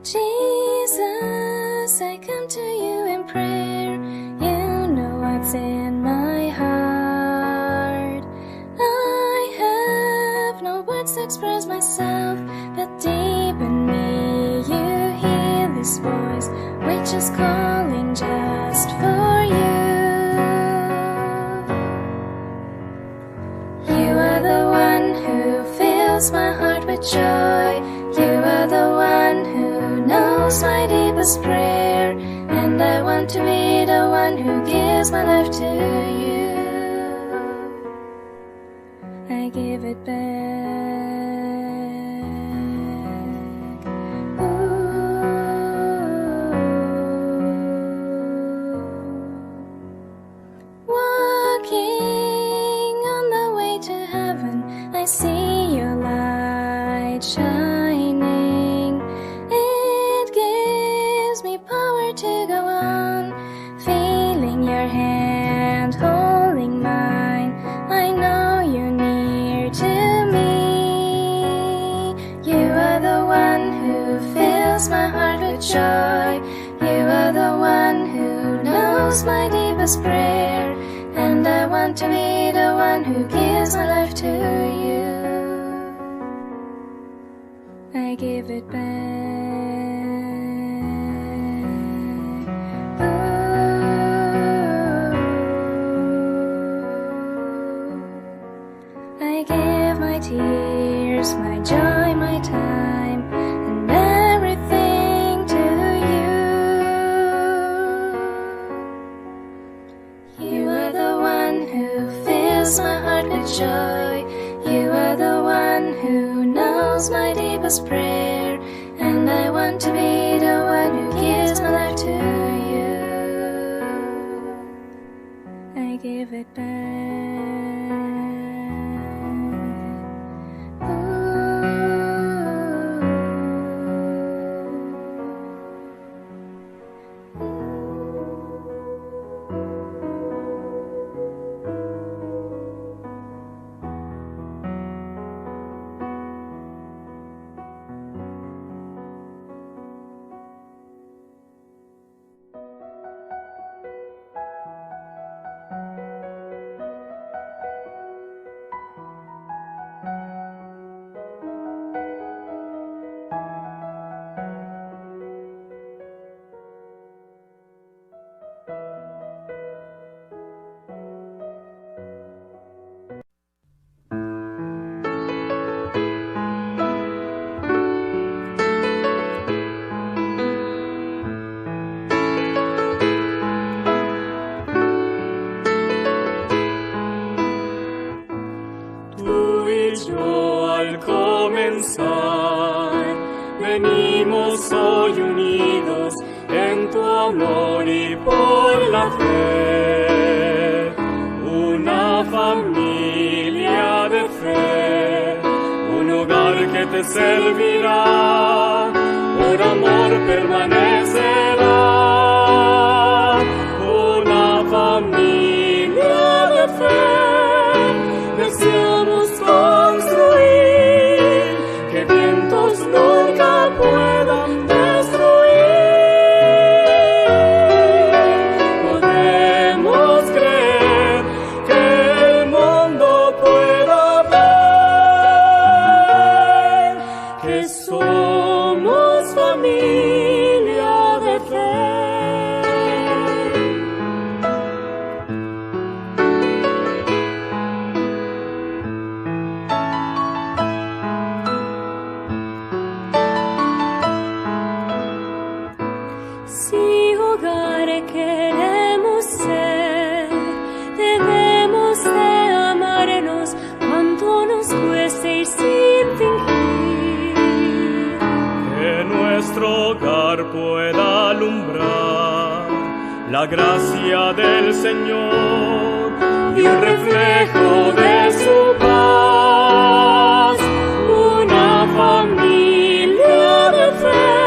Jesus, I come to you in prayer. You know what's in my heart. I have no words to express myself, but deep in me you hear this voice, which is calling just for you. You are the one who fills my heart with joy. You are the one who knows my deepest prayer, and I want to be the one who gives my life to you. I give it back. Walking on the way to heaven, I see your light shining. It gives me power to go on, feeling your hand holding mine. I know you're near to me. You are the one who fills my heart with joy. You are the one who knows my deepest prayer, and I want to be the one who gives my life to you. I give it back. I give my tears, my joy, my time, and everything to you. You are the one who fills my heart with joy. You are the one who knows my deepest prayer, and I want to be the one who gives my life to you. I give it back. Venimos hoy unidos en tu amor y por la fe, una familia de fe, un hogar que te servirá, por amor permanecerá, una familia de fe, deseamos construir, que vientos nunca puedan destruir. Podemos creer que el mundo pueda ver que somos familia de fe. Si hogar queremos ser, debemos de amarnos cuanto nos cueste ir sin fingir. Que nuestro hogar pueda alumbrar la gracia del Señor y un reflejo de su paz, una familia de fe.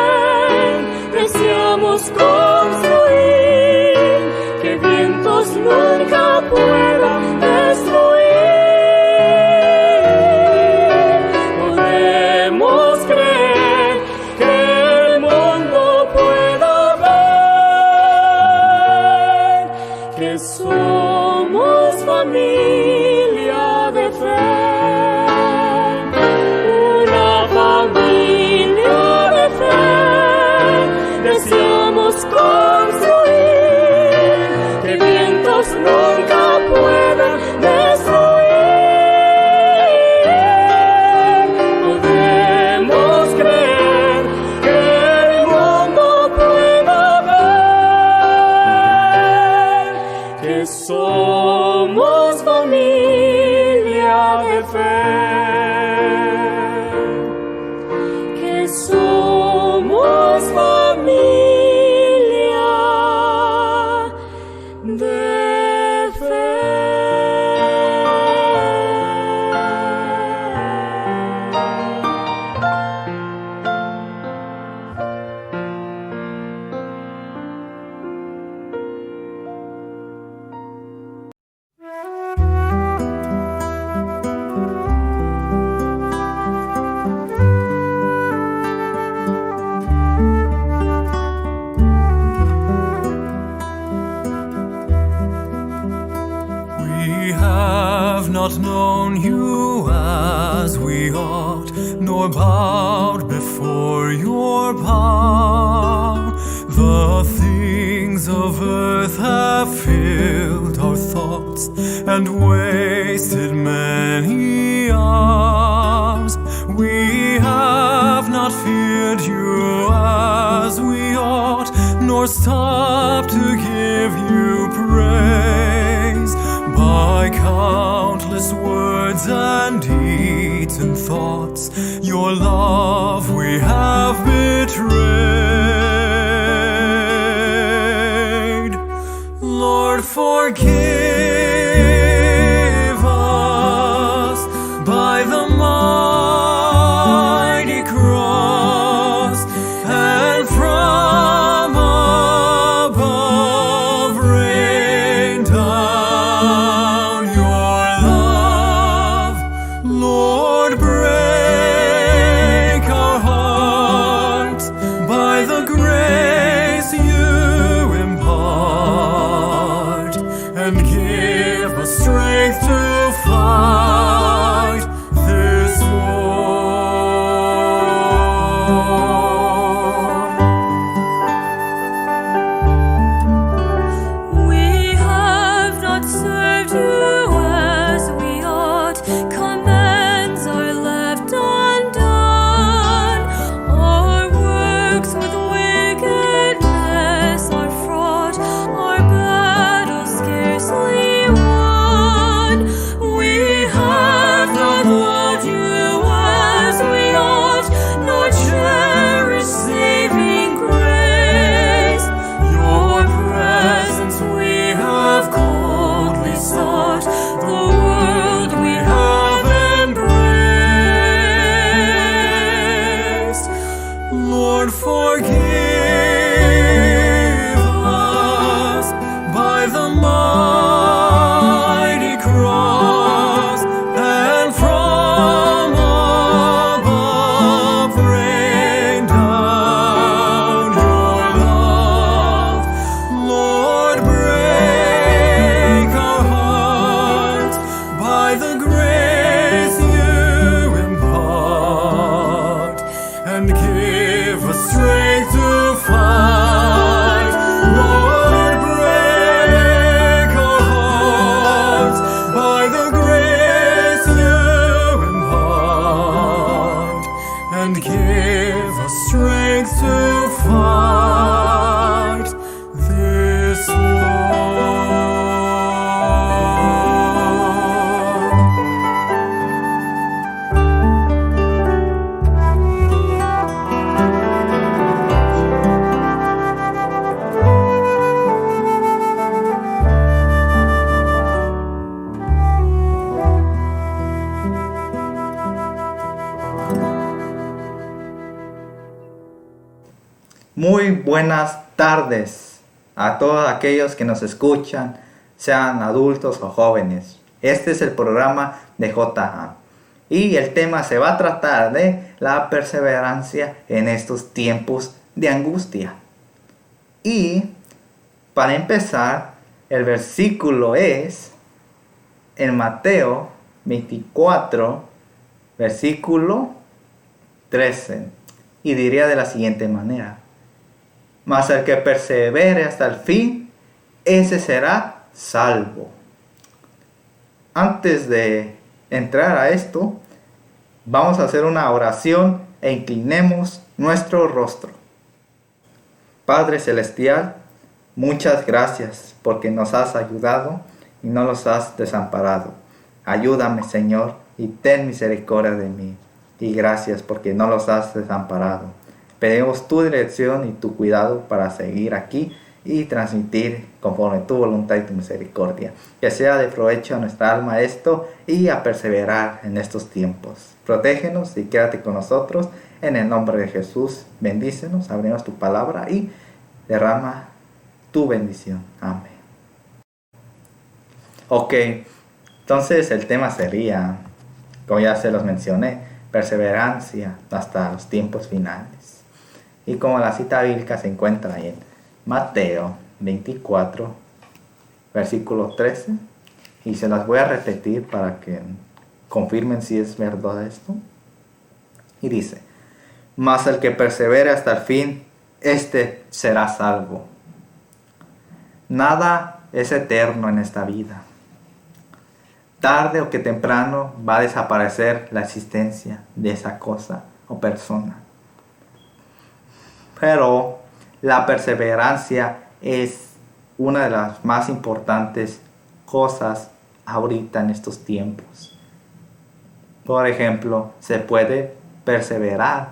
Deseamos construir, que vientos nunca puedan destruir. Podemos creer que el mundo of earth have filled our thoughts and wasted many hours. We have not feared you as we ought, nor stopped to give you praise. By countless words and deeds and thoughts, your love we have betrayed. Lord, forgive us by the mighty cross, and from above rain down your love. Lord, break our hearts by the grace you impart, and give us strength to fight this war. We have not served you as we ought. Commands are left undone. Our works with wickedness are fraught. Our battles scarcely won. We have not loved you as we ought, nor cherished saving grace. Your presence we have coldly sought, the world we have embraced. Lord, forgive us by the mighty cross, and from above rain down your love. Lord, break our hearts by the grace you impart, and give us strength to fight. Lord, break our hearts by the grace you impart, and give us strength to fight this war. Muy buenas tardes a todos aquellos que nos escuchan, sean adultos o jóvenes. Este es el programa de JA y el tema se va a tratar de la perseverancia en estos tiempos de angustia. Y para empezar, el versículo es en Mateo 24, versículo 13, y diría de la siguiente manera: mas el que persevere hasta el fin, ese será salvo. Antes de entrar a esto, vamos a hacer una oración e inclinemos nuestro rostro. Padre Celestial, muchas gracias porque nos has ayudado y no nos has desamparado. Ayúdame, Señor, y ten misericordia de mí. Y gracias porque no los has desamparado. Pedimos tu dirección y tu cuidado para seguir aquí y transmitir conforme tu voluntad y tu misericordia. Que sea de provecho a nuestra alma esto y a perseverar en estos tiempos. Protégenos y quédate con nosotros. En el nombre de Jesús, bendícenos, abrimos tu palabra y derrama tu bendición. Amén. Ok, entonces el tema sería, como ya se los mencioné, perseverancia hasta los tiempos finales. Y como la cita bíblica se encuentra ahí en Mateo 24, versículo 13, y se las voy a repetir para que confirmen si es verdad esto. Y dice: mas el que persevere hasta el fin, este será salvo. Nada es eterno en esta vida. Tarde o que temprano va a desaparecer la existencia de esa cosa o persona. Pero la perseverancia es una de las más importantes cosas ahorita en estos tiempos. Por ejemplo, se puede perseverar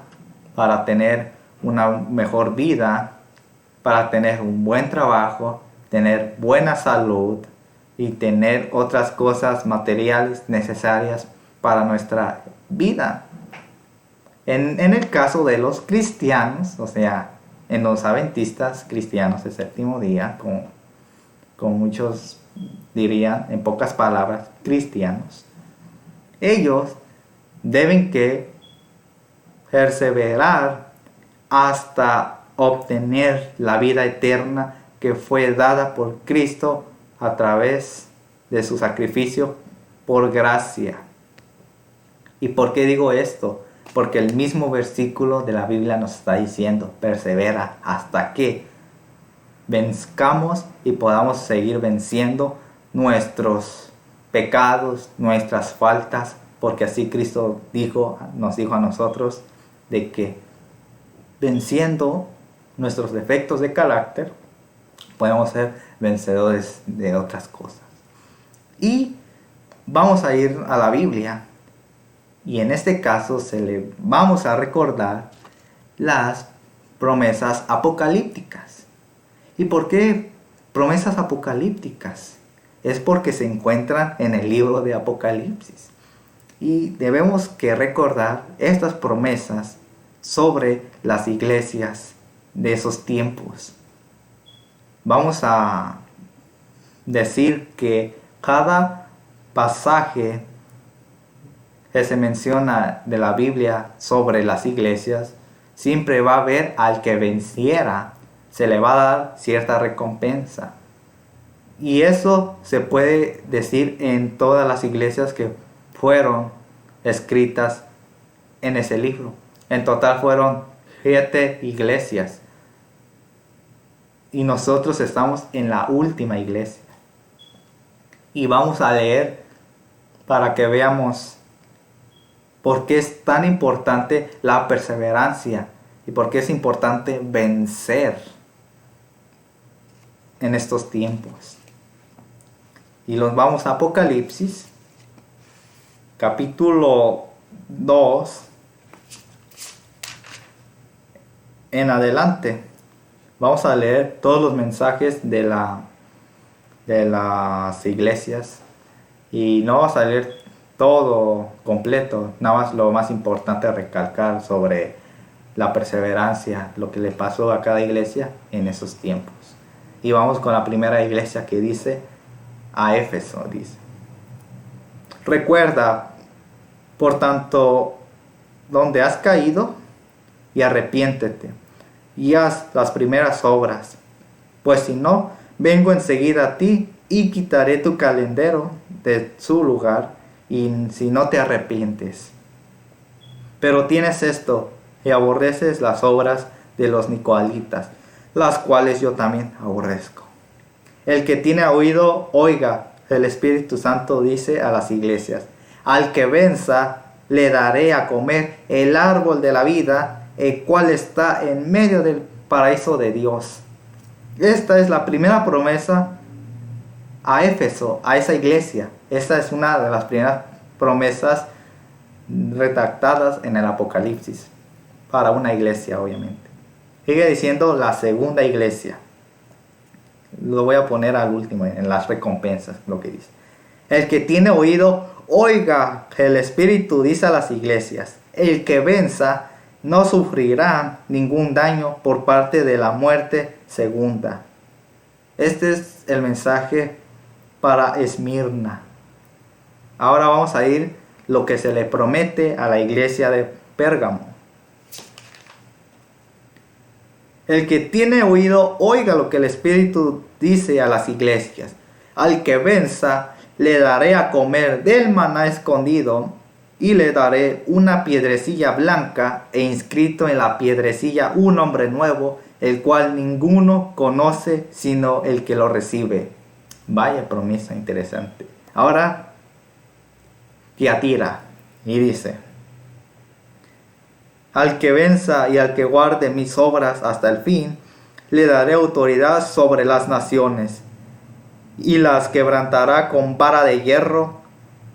para tener una mejor vida, para tener un buen trabajo, tener buena salud y tener otras cosas materiales necesarias para nuestra vida. En el caso de los cristianos, o sea, en los adventistas cristianos del séptimo día, como muchos dirían, en pocas palabras, cristianos, ellos deben que perseverar hasta obtener la vida eterna que fue dada por Cristo a través de su sacrificio por gracia. ¿Y por qué digo esto? Porque el mismo versículo de la Biblia nos está diciendo, persevera hasta que venzcamos y podamos seguir venciendo nuestros pecados, nuestras faltas, porque así Cristo nos dijo a nosotros de que venciendo nuestros defectos de carácter, podemos ser vencedores de otras cosas. Y vamos a ir a la Biblia, y en este caso vamos a recordar las promesas apocalípticas. ¿Y por qué promesas apocalípticas? Es porque se encuentran en el libro de Apocalipsis. Y debemos que recordar estas promesas sobre las iglesias de esos tiempos. Vamos a decir que cada pasaje que se menciona de la Biblia sobre las iglesias, siempre va a haber al que venciera, se le va a dar cierta recompensa. Y eso se puede decir en todas las iglesias que fueron escritas en ese libro. En total fueron 7 iglesias. Y nosotros estamos en la última iglesia. Y vamos a leer para que veamos por qué es tan importante la perseverancia y por qué es importante vencer en estos tiempos. Y nos vamos a Apocalipsis, capítulo 2, en adelante. Vamos a leer todos los mensajes de las iglesias y no vamos a leer todo completo, nada más lo más importante recalcar sobre la perseverancia, lo que le pasó a cada iglesia en esos tiempos. Y vamos con la primera iglesia que dice, a Éfeso, dice: recuerda, por tanto, donde has caído, y arrepiéntete, y haz las primeras obras, pues si no, vengo enseguida a ti, y quitaré tu candelero de su lugar, y si no te arrepientes. Pero tienes esto, y aborreces las obras de los nicolaítas, las cuales yo también aborrezco. El que tiene oído, oiga. El Espíritu Santo dice a las iglesias: al que venza, le daré a comer el árbol de la vida, el cual está en medio del paraíso de Dios. Esta es la primera promesa a Éfeso, a esa iglesia. Esta es una de las primeras promesas redactadas en el Apocalipsis para una iglesia, obviamente. Sigue diciendo la segunda iglesia. Lo voy a poner al último en las recompensas, lo que dice: el que tiene oído, oiga. El Espíritu dice a las iglesias: el que venza no sufrirá ningún daño por parte de la muerte segunda. Este es el mensaje para Esmirna. Ahora vamos a ir lo que se le promete a la iglesia de Pérgamo. El que tiene oído, oiga lo que el Espíritu dice a las iglesias. Al que venza, le daré a comer del maná escondido, y le daré una piedrecilla blanca, e inscrito en la piedrecilla un nombre nuevo el cual ninguno conoce sino el que lo recibe. Vaya promesa interesante. Ahora, Tiatira, y dice: al que venza y al que guarde mis obras hasta el fin, le daré autoridad sobre las naciones, y las quebrantará con vara de hierro,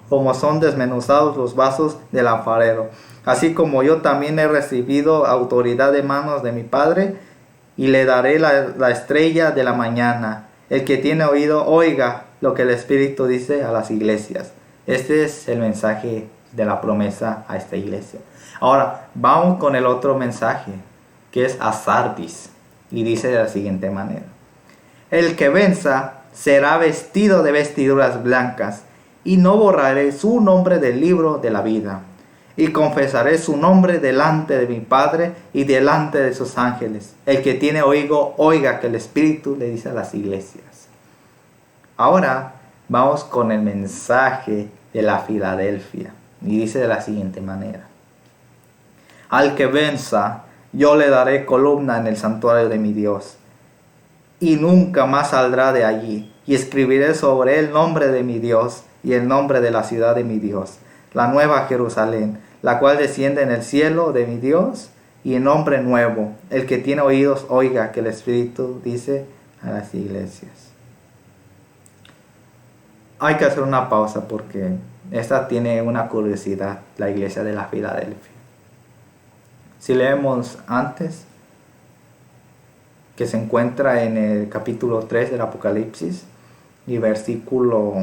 como son desmenuzados los vasos del alfarero. Así como yo también he recibido autoridad de manos de mi Padre, y le daré la estrella de la mañana. El que tiene oído, oiga lo que el Espíritu dice a las iglesias. Este es el mensaje de la promesa a esta iglesia. Ahora, vamos con el otro mensaje, que es a Sardis, y dice de la siguiente manera: el que venza será vestido de vestiduras blancas, y no borraré su nombre del libro de la vida, y confesaré su nombre delante de mi Padre y delante de sus ángeles. El que tiene oído, oiga que el Espíritu le dice a las iglesias. Ahora vamos con el mensaje de la Filadelfia, y dice de la siguiente manera: al que venza, yo le daré columna en el santuario de mi Dios, y nunca más saldrá de allí, y escribiré sobre él el nombre de mi Dios y el nombre de la ciudad de mi Dios, la nueva Jerusalén, la cual desciende en el cielo de mi Dios, y el nombre nuevo. El que tiene oídos, oiga que el Espíritu dice a las iglesias. Hay que hacer una pausa porque esta tiene una curiosidad, la iglesia de la Filadelfia. Si leemos antes, que se encuentra en el capítulo 3 del Apocalipsis y versículo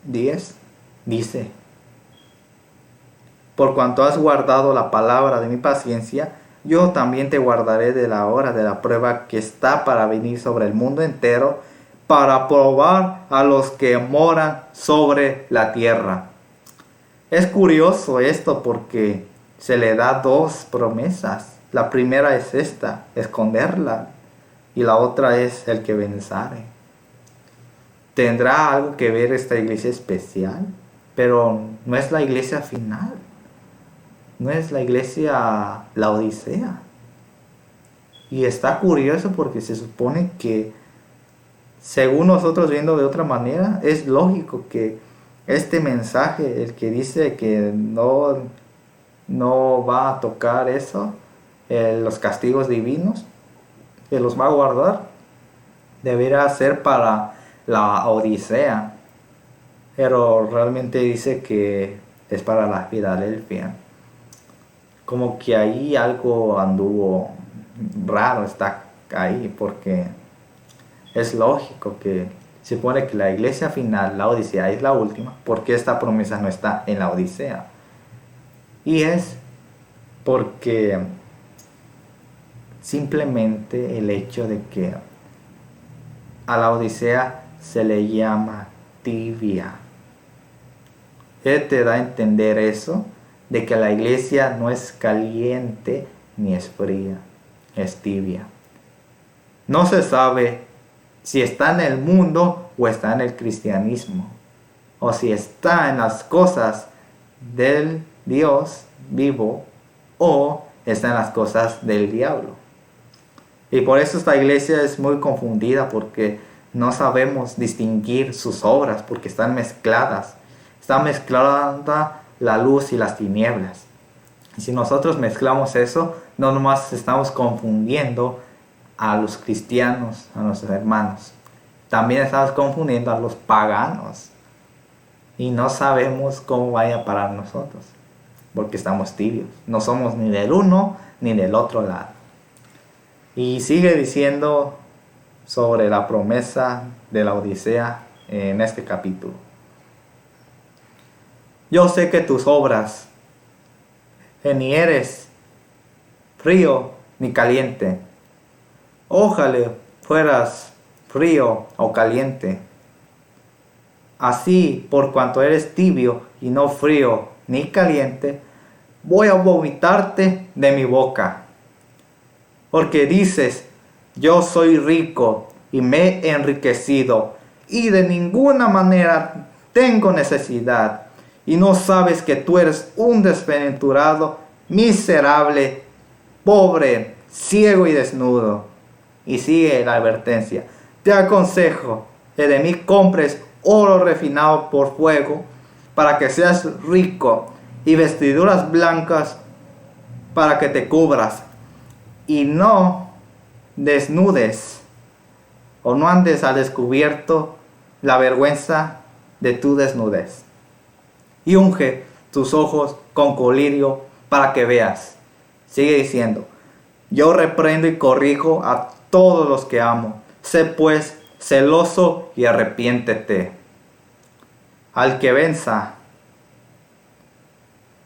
10, dice: por cuanto has guardado la palabra de mi paciencia, yo también te guardaré de la hora de la prueba que está para venir sobre el mundo entero, para probar a los que moran sobre la tierra. Es curioso esto porque se le da dos promesas. La primera es esta, esconderla, y la otra es el que venzare. ¿Tendrá algo que ver esta iglesia especial? Pero no es la iglesia final. No es la iglesia Laodicea. Y está curioso porque se supone que, según nosotros viendo de otra manera, es lógico que este mensaje, el que dice que no va a tocar eso, los castigos divinos, que los va a guardar, debería ser para la Odisea. Pero realmente dice que es para la Filadelfia. Como que ahí algo anduvo raro, está ahí, porque es lógico que se supone que la iglesia final, la Odisea, es la última. ¿Por qué esta promesa no está en la Odisea? Y es porque simplemente el hecho de que a la Odisea se le llama tibia. Él te da a entender eso, de que la iglesia no es caliente ni es fría, es tibia. No se sabe si está en el mundo o está en el cristianismo, o si está en las cosas del Dios vivo o está en las cosas del diablo. Y por eso esta iglesia es muy confundida, porque no sabemos distinguir sus obras, porque están mezcladas. Está mezclada la luz y las tinieblas. Y si nosotros mezclamos eso, no nomás estamos confundiendo a los cristianos, a nuestros hermanos, también estamos confundiendo a los paganos. Y no sabemos cómo vaya a parar nosotros, porque estamos tibios. No somos ni del uno ni del otro lado. Y sigue diciendo sobre la promesa de la Odisea en este capítulo. Yo sé que tus obras, que ni eres frío ni caliente. Ojalá fueras frío o caliente. Así, por cuanto eres tibio y no frío ni caliente, voy a vomitarte de mi boca. Porque dices: yo soy rico y me he enriquecido, y de ninguna manera tengo necesidad. Y no sabes que tú eres un desventurado, miserable, pobre, ciego y desnudo. Y sigue la advertencia. Te aconsejo que de mí compres oro refinado por fuego, para que seas rico, y vestiduras blancas para que te cubras, y no desnudes o no andes al descubierto la vergüenza de tu desnudez. Y unge tus ojos con colirio para que veas. Sigue diciendo, yo reprendo y corrijo a todos los que amo. Sé pues celoso y arrepiéntete. Al que venza,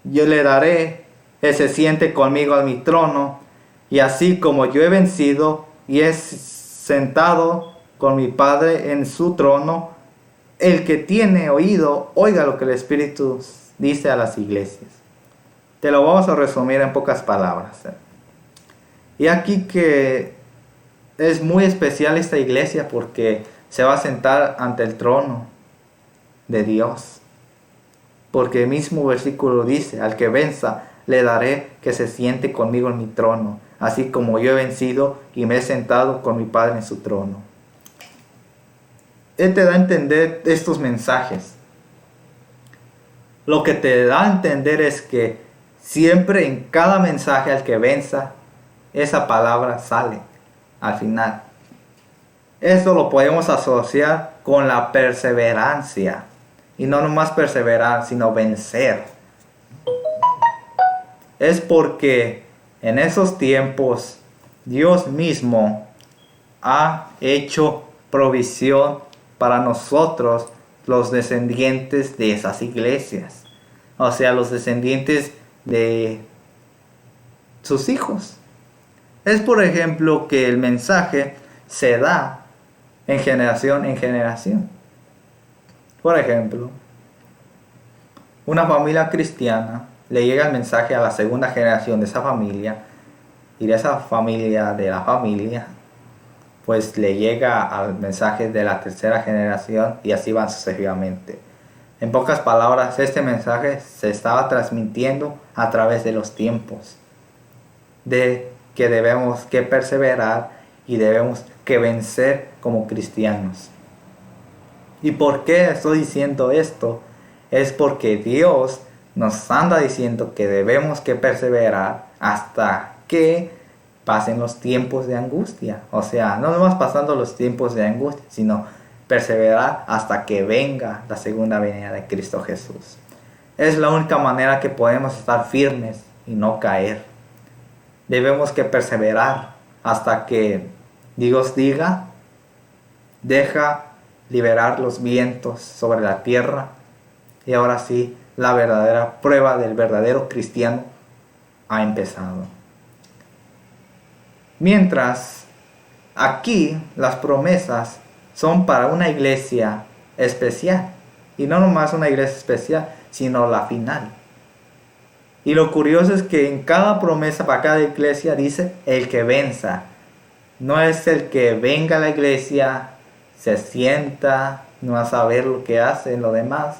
yo le daré que se siente conmigo en mi trono, y así como yo he vencido y he sentado con mi Padre en su trono, el que tiene oído, oiga lo que el Espíritu dice a las iglesias. Te lo vamos a resumir en pocas palabras. Y aquí que es muy especial esta iglesia porque se va a sentar ante el trono de Dios. Porque el mismo versículo dice, al que venza le daré que se siente conmigo en mi trono, así como yo he vencido y me he sentado con mi Padre en su trono. Él te da a entender estos mensajes. Lo que te da a entender es que siempre en cada mensaje al que venza, esa palabra sale al final. Esto lo podemos asociar con la perseverancia. Y no nomás perseverar, sino vencer. Es porque en esos tiempos Dios mismo ha hecho provisión para nosotros, los descendientes de esas iglesias. O sea, los descendientes de sus hijos. Es por ejemplo que el mensaje se da en generación en generación. Por ejemplo, una familia cristiana le llega el mensaje a la segunda generación de esa familia, y de esa familia de la familia pues le llega al mensaje de la tercera generación, y así van sucesivamente. En pocas palabras, este mensaje se estaba transmitiendo a través de los tiempos, de que debemos que perseverar y debemos que vencer como cristianos. ¿Y por qué estoy diciendo esto? Es porque Dios nos anda diciendo que debemos que perseverar hasta que pasen los tiempos de angustia. O sea, no nomás pasando los tiempos de angustia, sino perseverar hasta que venga la segunda venida de Cristo Jesús. Es la única manera que podemos estar firmes y no caer. Debemos que perseverar hasta que Dios diga, deja liberar los vientos sobre la tierra, y ahora sí la verdadera prueba del verdadero cristiano ha empezado. Mientras aquí las promesas son para una iglesia especial, y no nomás una iglesia especial, sino la final. Y lo curioso es que en cada promesa para cada iglesia dice el que venza. No es el que venga a la iglesia, se sienta, no va a saber lo que hace lo demás,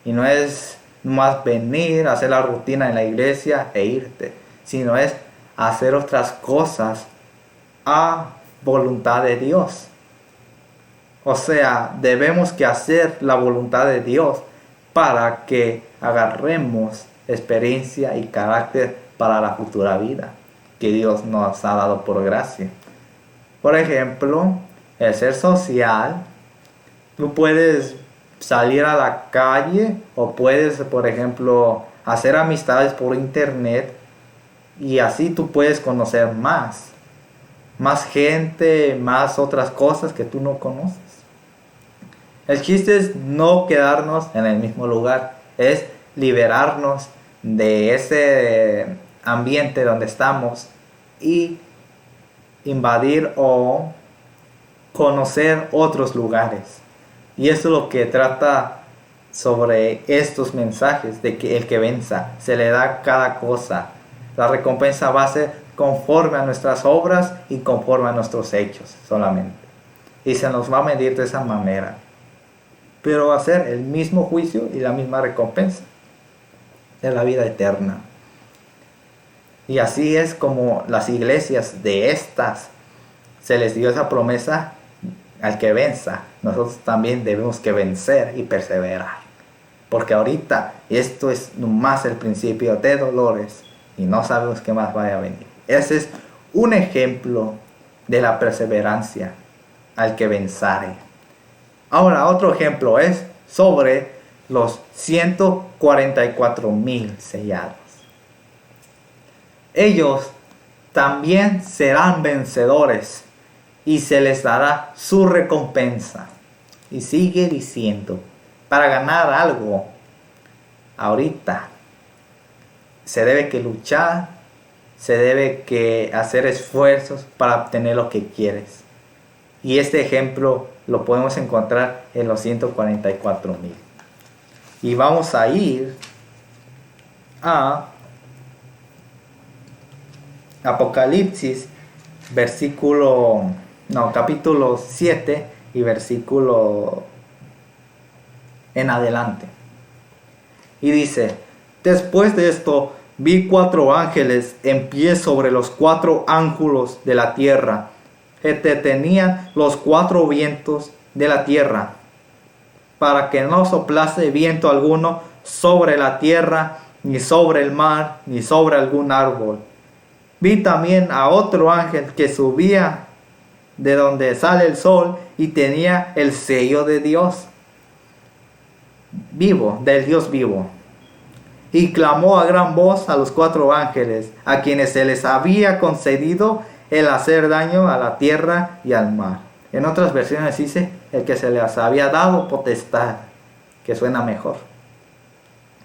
y no es más venir a hacer la rutina en la iglesia e irte, sino es hacer otras cosas a voluntad de Dios. O sea, debemos que hacer la voluntad de Dios para que agarremos experiencia y carácter para la futura vida que Dios nos ha dado por gracia. Por ejemplo, el ser social, tú puedes salir a la calle o puedes, por ejemplo, hacer amistades por internet, y así tú puedes conocer más gente, más otras cosas que tú no conoces. El chiste es no quedarnos en el mismo lugar, es liberarnos de ese ambiente donde estamos y invadir o conocer otros lugares. Y eso es lo que trata sobre estos mensajes, de que el que venza se le da cada cosa. La recompensa va a ser conforme a nuestras obras y conforme a nuestros hechos solamente. Y se nos va a medir de esa manera. Pero va a ser el mismo juicio y la misma recompensa de la vida eterna. Y así es como las iglesias de estas se les dio esa promesa al que venza. Nosotros también debemos que vencer y perseverar. Porque ahorita esto es nomás el principio de dolores y no sabemos qué más vaya a venir. Ese es un ejemplo de la perseverancia al que venzare. Ahora otro ejemplo es sobre los 144,000 sellados. Ellos también serán vencedores y se les dará su recompensa. Y sigue diciendo, para ganar algo, ahorita se debe que luchar, se debe que hacer esfuerzos para obtener lo que quieres. Y este ejemplo lo podemos encontrar en los 144,000. Y vamos a ir a Apocalipsis, capítulo 7 y versículo en adelante. Y dice, después de esto vi 4 ángeles en pie sobre los 4 ángulos de la tierra, que tenían los 4 vientos de la tierra, para que no soplase viento alguno sobre la tierra, ni sobre el mar, ni sobre algún árbol. Vi también a otro ángel que subía de donde sale el sol y tenía el sello de Dios vivo, del Dios vivo. Y clamó a gran voz a los 4 ángeles, a quienes se les había concedido el hacer daño a la tierra y al mar. En otras versiones dice, el que se les había dado potestad, que suena mejor.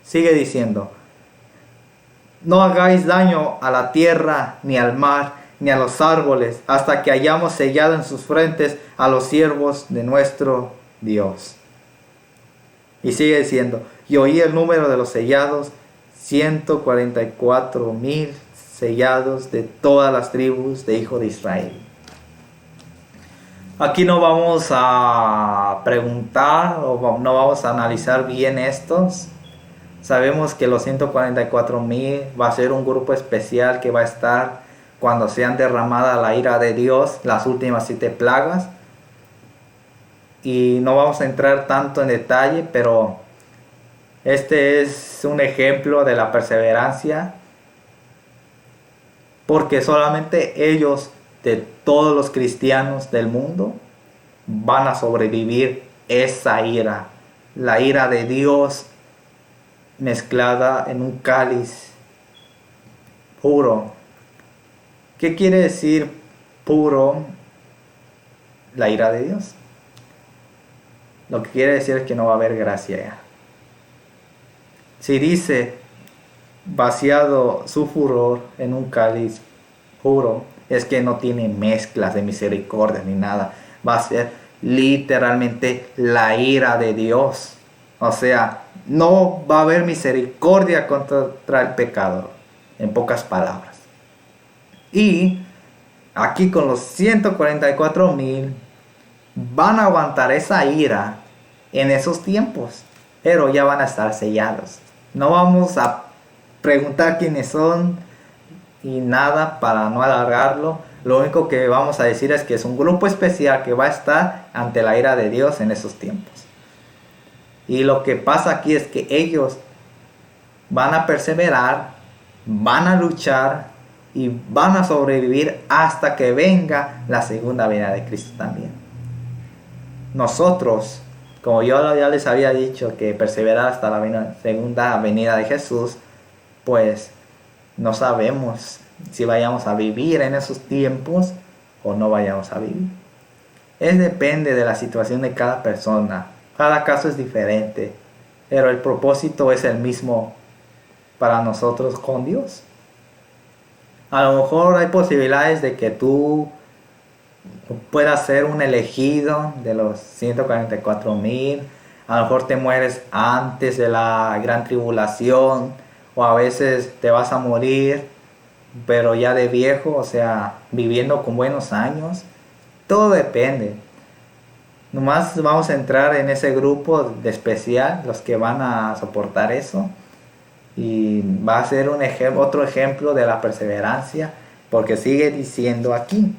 Sigue diciendo, no hagáis daño a la tierra, ni al mar, ni a los árboles, hasta que hayamos sellado en sus frentes a los siervos de nuestro Dios. Y sigue diciendo, y oí el número de los sellados, 144,000 sellados de todas las tribus de hijos de Israel. Aquí no vamos a preguntar o no vamos a analizar bien estos. Sabemos que los 144,000 va a ser un grupo especial que va a estar cuando sean derramada la ira de Dios, las últimas 7 plagas. Y no vamos a entrar tanto en detalle, pero este es un ejemplo de la perseverancia, porque solamente ellos, de todos los cristianos del mundo, van a sobrevivir esa ira, la ira de Dios mezclada en un cáliz puro. ¿Qué quiere decir puro? La ira de Dios. Lo que quiere decir es que no va a haber gracia ya. Si dice vaciado su furor en un cáliz puro, es que no tiene mezclas de misericordia ni nada. Va a ser literalmente la ira de Dios. O sea, no va a haber misericordia contra el pecador, en pocas palabras. Y aquí con los 144,000 van a aguantar esa ira en esos tiempos, pero ya van a estar sellados. No vamos a preguntar quiénes son y nada para no alargarlo. Lo único que vamos a decir es que es un grupo especial que va a estar ante la ira de Dios en esos tiempos. Y lo que pasa aquí es que ellos van a perseverar, van a luchar y van a sobrevivir hasta que venga la segunda venida de Cristo también. Nosotros, como yo ya les había dicho, que perseverar hasta la segunda venida de Jesús, pues no sabemos si vayamos a vivir en esos tiempos o no vayamos a vivir. Depende de la situación de cada persona. Cada caso es diferente, pero el propósito es el mismo para nosotros con Dios. A lo mejor hay posibilidades de que tú puedas ser un elegido de los 144,000. A lo mejor te mueres antes de la gran tribulación, o a veces te vas a morir, pero ya de viejo, o sea, viviendo con buenos años. Todo depende. Nomás vamos a entrar en ese grupo de especial, los que van a soportar eso. Y va a ser otro ejemplo de la perseverancia, porque sigue diciendo aquí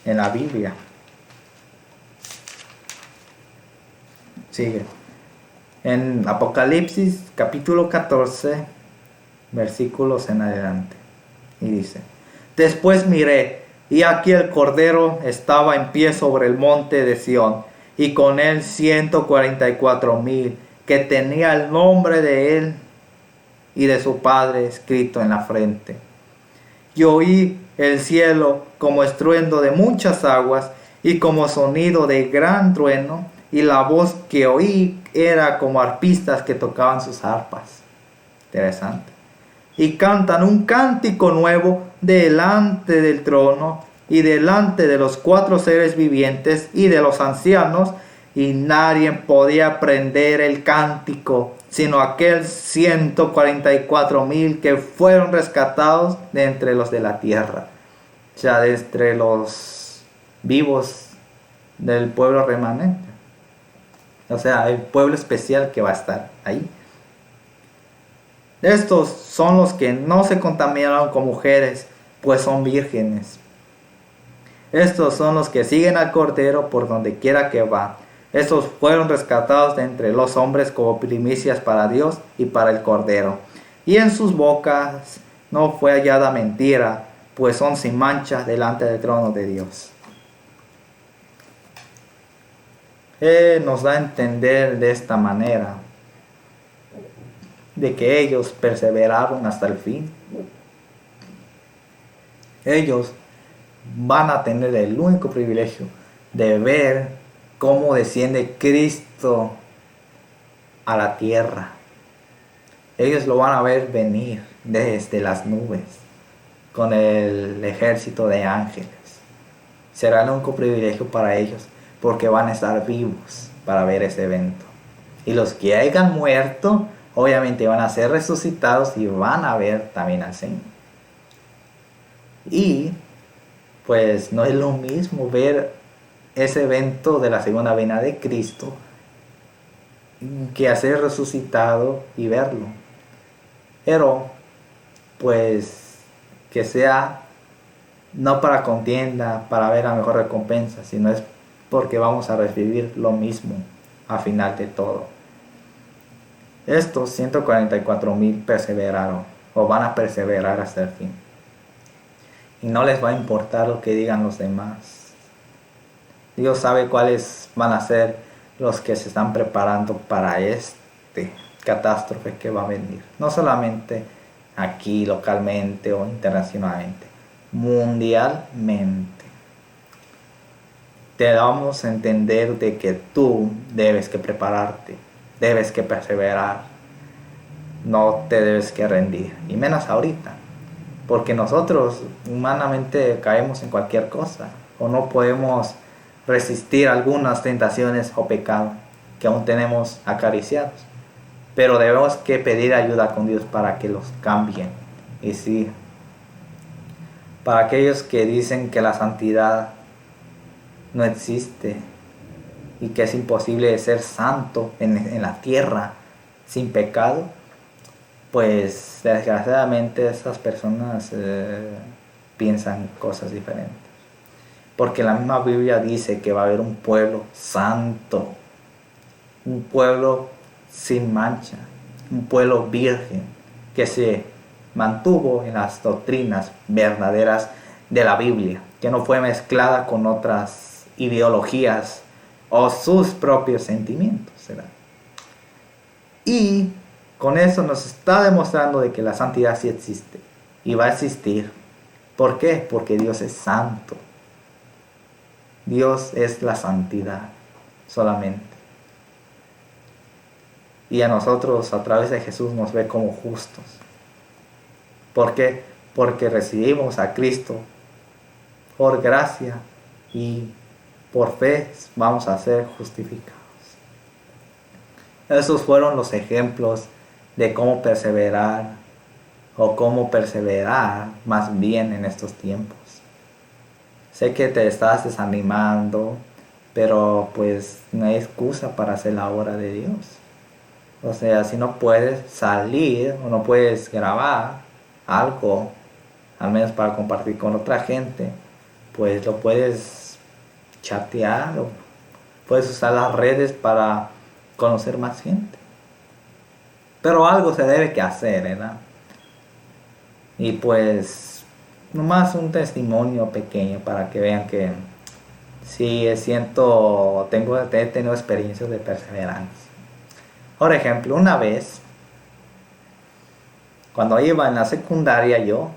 en la Biblia. Sigue. En Apocalipsis capítulo 14, versículos en adelante. Y dice: Después miré, y aquí el Cordero estaba en pie sobre el monte de Sión, y con él 144,000, que tenía el nombre de él y de su Padre escrito en la frente. Y oí el cielo como estruendo de muchas aguas, y como sonido de gran trueno, y la voz que oí era como arpistas que tocaban sus arpas. Interesante. Y cantan un cántico nuevo delante del trono y delante de los 4 seres vivientes y de los ancianos, y nadie podía aprender el cántico sino aquel 144,000 que fueron rescatados de entre los de la tierra, o sea, de entre los vivos del pueblo remanente, o sea, el pueblo especial que va a estar ahí. Estos son los que no se contaminaron con mujeres, pues son vírgenes. Estos son los que siguen al Cordero por donde quiera que va. Estos fueron rescatados de entre los hombres como primicias para Dios y para el Cordero. Y en sus bocas no fue hallada mentira, pues son sin mancha delante del trono de Dios. Él nos da a entender de esta manera de que ellos perseveraron hasta el fin. Ellos van a tener el único privilegio de ver cómo desciende Cristo a la tierra. Ellos lo van a ver venir desde las nubes con el ejército de ángeles. Será el único privilegio para ellos, porque van a estar vivos para ver ese evento. Y los que hayan muerto, obviamente van a ser resucitados y van a ver también al Señor. Y pues no es lo mismo ver ese evento de la segunda venida de Cristo que hacer resucitado y verlo. Pero pues que sea no para contienda, para ver la mejor recompensa, sino es porque vamos a recibir lo mismo a final de todo. Estos 144,000 perseveraron o van a perseverar hasta el fin. Y no les va a importar lo que digan los demás. Dios sabe cuáles van a ser los que se están preparando para este catástrofe que va a venir. No solamente aquí localmente o internacionalmente, mundialmente. Te damos a entender de que tú debes que prepararte, debes que perseverar, no te debes que rendir, y menos ahorita, porque nosotros humanamente caemos en cualquier cosa o no podemos resistir algunas tentaciones o pecados que aún tenemos acariciados, pero debemos que pedir ayuda con Dios para que los cambien. Y sí, para aquellos que dicen que la santidad no existe y que es imposible ser santo en la tierra sin pecado, pues desgraciadamente esas personas piensan cosas diferentes. Porque la misma Biblia dice que va a haber un pueblo santo, un pueblo sin mancha, un pueblo virgen que se mantuvo en las doctrinas verdaderas de la Biblia, que no fue mezclada con otras ideologías o sus propios sentimientos, ¿verdad? Y con eso nos está demostrando de que la santidad sí existe y va a existir. ¿Por qué? Porque Dios es santo. Dios es la santidad solamente. Y a nosotros a través de Jesús nos ve como justos. ¿Por qué? Porque recibimos a Cristo por gracia y por fe vamos a ser justificados. Esos fueron los ejemplos de cómo perseverar o cómo perseverar más bien en estos tiempos. Sé que te estás desanimando, pero pues no hay excusa para hacer la obra de Dios. O sea, si no puedes salir o no puedes grabar algo, al menos para compartir con otra gente, pues lo puedes chatear o puedes usar las redes para conocer más gente. Pero algo se debe que hacer, ¿verdad? Y pues, nomás un testimonio pequeño para que vean que sí he tenido experiencias de perseverancia. Por ejemplo, una vez, cuando iba en la secundaria yo,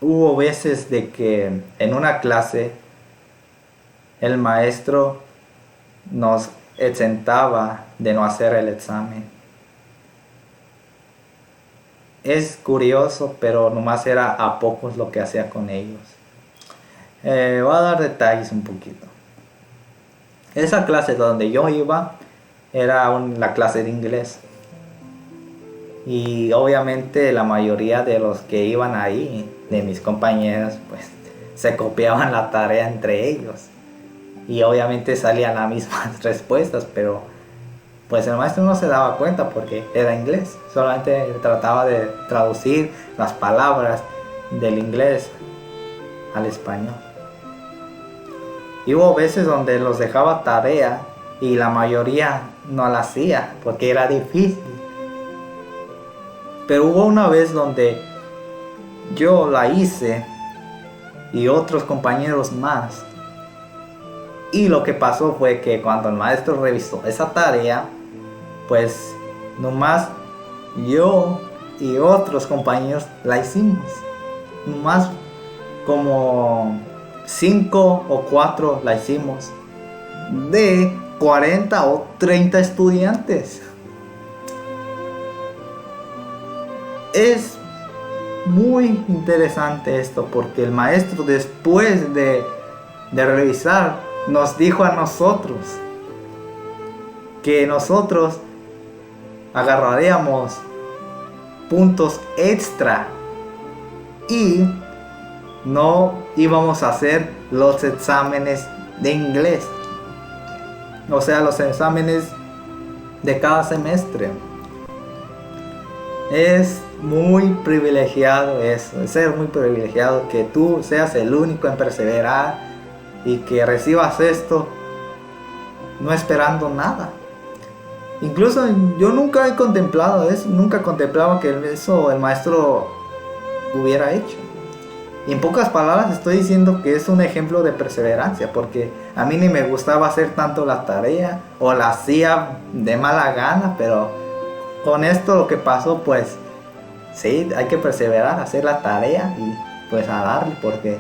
hubo veces de que en una clase el maestro nos exentaba de no hacer el examen. Es curioso, pero nomás era a pocos lo que hacía con ellos. Voy a dar detalles un poquito. Esa clase donde yo iba era la clase de inglés. Y obviamente la mayoría de los que iban ahí, de mis compañeros, pues se copiaban la tarea entre ellos. Y obviamente salían las mismas respuestas, pero pues el maestro no se daba cuenta porque era inglés. Solamente trataba de traducir las palabras del inglés al español. Y hubo veces donde los dejaba tarea y la mayoría no la hacía porque era difícil. Pero hubo una vez donde yo la hice y otros compañeros más. Y lo que pasó fue que cuando el maestro revisó esa tarea, pues nomás yo y otros compañeros la hicimos. Nomás como 5 o 4 la hicimos de 40 o 30 estudiantes. Es muy interesante esto porque el maestro, después de revisar, nos dijo a nosotros que nosotros agarraríamos puntos extra y no íbamos a hacer los exámenes de inglés, o sea, los exámenes de cada semestre. Es muy privilegiado eso, es ser muy privilegiado que tú seas el único en perseverar y que recibas esto no esperando nada. Incluso yo nunca he contemplado eso, nunca contemplaba que eso el maestro hubiera hecho. Y en pocas palabras estoy diciendo que es un ejemplo de perseverancia, porque a mí ni me gustaba hacer tanto la tarea o la hacía de mala gana, pero con esto lo que pasó, pues sí, hay que perseverar, hacer la tarea y pues a darle, porque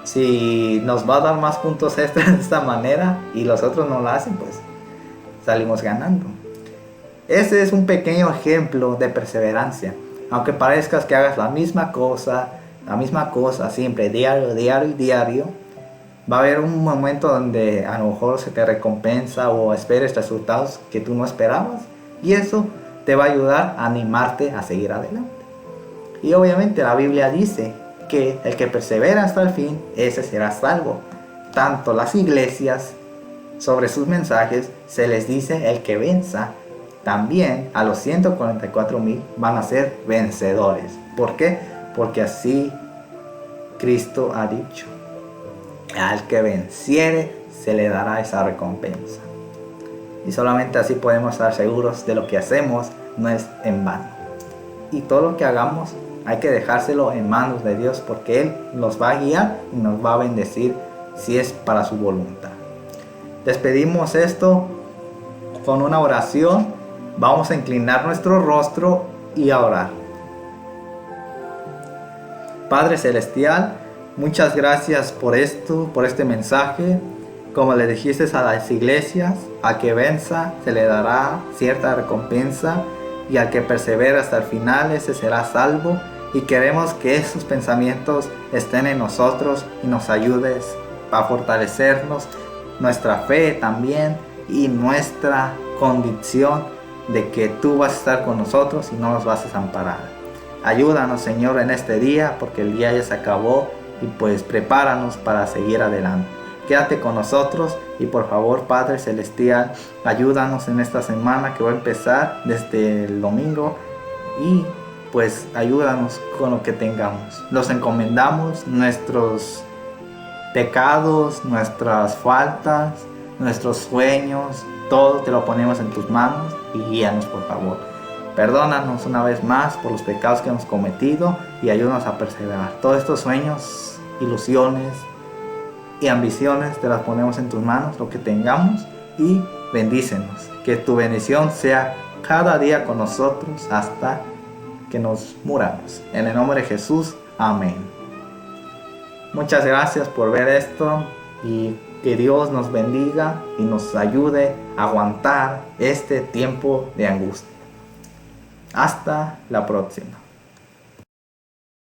si nos va a dar más puntos extras de esta manera y los otros no lo hacen, pues salimos ganando. Ese es un pequeño ejemplo de perseverancia. Aunque parezcas que hagas la misma cosa siempre, diario, va a haber un momento donde a lo mejor se te recompensa o esperes resultados que tú no esperabas, y eso te va a ayudar a animarte a seguir adelante. Y obviamente la Biblia dice que el que persevera hasta el fin, ese será salvo. Tanto las iglesias, sobre sus mensajes, se les dice el que venza. También a los 144,000 van a ser vencedores. ¿Por qué? Porque así Cristo ha dicho: al que venciere se le dará esa recompensa. Y solamente así podemos estar seguros de lo que hacemos no es en vano. Y todo lo que hagamos hay que dejárselo en manos de Dios, porque Él nos va a guiar y nos va a bendecir si es para su voluntad. Despedimos esto con una oración. Vamos a inclinar nuestro rostro y a orar. Padre Celestial, muchas gracias por esto, por este mensaje. Como le dijiste a las iglesias, al que venza se le dará cierta recompensa, y al que persevera hasta el final, ese será salvo. Y queremos que esos pensamientos estén en nosotros y nos ayudes a fortalecernos, nuestra fe también y nuestra convicción de que tú vas a estar con nosotros y no nos vas a desamparar. Ayúdanos, Señor, en este día, porque el día ya se acabó, y pues prepáranos para seguir adelante. quédate con nosotros y por favor, Padre Celestial, ayúdanos en esta semana que va a empezar desde el domingo y pues ayúdanos con lo que tengamos. Los encomendamos, nuestros pecados, nuestras faltas, nuestros sueños, todo te lo ponemos en tus manos y guíanos por favor. Perdónanos una vez más por los pecados que hemos cometido y ayúdanos a perseverar. Todos estos sueños, ilusiones y ambiciones te las ponemos en tus manos, lo que tengamos, y bendícenos. Que tu bendición sea cada día con nosotros hasta que nos muramos. En el nombre de Jesús, amén. Muchas gracias por ver esto y que Dios nos bendiga y nos ayude a aguantar este tiempo de angustia. Hasta la próxima.